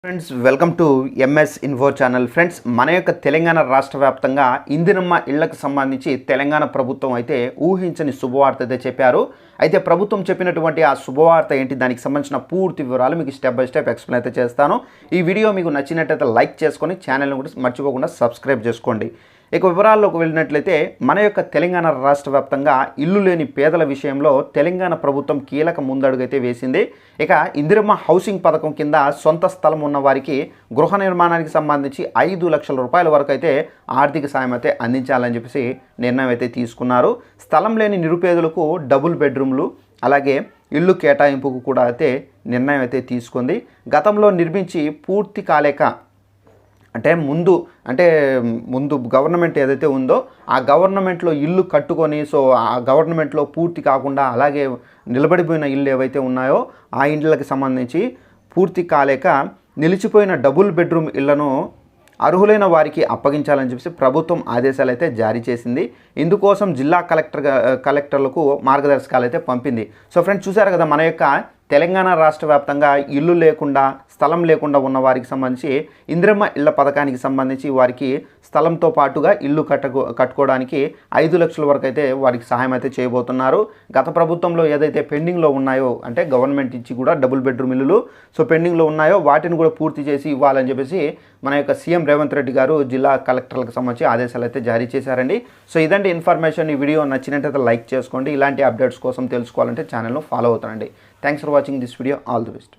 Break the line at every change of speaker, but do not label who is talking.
Friends welcome to MS info channel. Friends మన యొక్క తెలంగాణ రాష్ట్ర వ్యాప్తంగా ఇందిరమ్మ ఇళ్లకు సంబంధించి తెలంగాణ ప్రభుత్వం అయితే ఊహించని శుభవార్త అయితే చెప్పారు. అయితే ప్రభుత్వం చెప్పినటువంటి ఆ శుభవార్త ఏంటి, దానికి సంబంధించిన పూర్తి వివరాలు మీకు స్టెప్ బై స్టెప్ ఎక్స్ప్లెయిన్ అయితే చేస్తాను. ఈ వీడియో మీకు నచ్చినట్టయితే లైక్ చేసుకొని ఛానల్ని కూడా మర్చిపోకుండా సబ్స్క్రైబ్ చేసుకోండి. ఇక వివరాల్లోకి వెళ్ళినట్లయితే మన యొక్క తెలంగాణ రాష్ట్ర వ్యాప్తంగా ఇల్లు లేని పేదల విషయంలో తెలంగాణ ప్రభుత్వం కీలక ముందడుగైతే వేసింది. ఇక ఇందిరమ్మ హౌసింగ్ పథకం కింద సొంత స్థలం ఉన్న వారికి గృహ నిర్మాణానికి సంబంధించి 5 లక్షల రూపాయల వరకు అయితే ఆర్థిక సాయం అయితే అందించాలని చెప్పేసి నిర్ణయం అయితే తీసుకున్నారు. స్థలం లేని నిరుపేదలకు డబుల్ బెడ్రూమ్లు అలాగే ఇల్లు కేటాయింపుకు కూడా అయితే నిర్ణయం అయితే తీసుకుంది. గతంలో నిర్మించి పూర్తి కాలేక ముందు గవర్నమెంట్ ఏదైతే ఉందో ఆ గవర్నమెంట్లో ఇల్లు కట్టుకొని ఆ గవర్నమెంట్లో పూర్తి కాకుండా అలాగే నిలబడిపోయిన ఇల్లు ఏవైతే ఉన్నాయో ఆ ఇండ్లకి సంబంధించి పూర్తి కాలేక నిలిచిపోయిన డబుల్ బెడ్రూమ్ ఇళ్లను అర్హులైన వారికి అప్పగించాలని చెప్పేసి ప్రభుత్వం ఆదేశాలు అయితే జారీ చేసింది. ఇందుకోసం జిల్లా కలెక్టర్లకు మార్గదర్శకాలు అయితే పంపింది. సో ఫ్రెండ్స్ చూసారు కదా, మన యొక్క తెలంగాణ రాష్ట్ర వ్యాప్తంగా ఇల్లు లేకుండా స్థలం లేకుండా ఉన్న వారికి సంబంధించి ఇందిరమ్మ ఇళ్ల పథకానికి సంబంధించి వారికి స్థలంతో పాటుగా ఇల్లు కట్టుకోవడానికి 5 లక్షల వరకు అయితే వారికి సహాయం అయితే చేయబోతున్నారు. గత ప్రభుత్వంలో ఏదైతే పెండింగ్లో ఉన్నాయో, అంటే గవర్నమెంట్ ఇచ్చి కూడా డబుల్ బెడ్రూమ్ ఇల్లులు పెండింగ్లో ఉన్నాయో వాటిని కూడా పూర్తి చేసి ఇవ్వాలని చెప్పేసి మన యొక్క సీఎం రేవంత్ రెడ్డి గారు జిల్లా కలెక్టర్లకు సంబంధించి ఆదేశాలు అయితే జారీ చేశారండి. సో ఇదండి ఇన్ఫర్మేషన్. ఈ వీడియో నచ్చినట్టయితే లైక్ చేసుకోండి. ఇలాంటి అప్డేట్స్ కోసం తెలుసుకోవాలంటే ఛానల్ను ఫాలో అవుతానండి. Thanks for watching this video. All the best.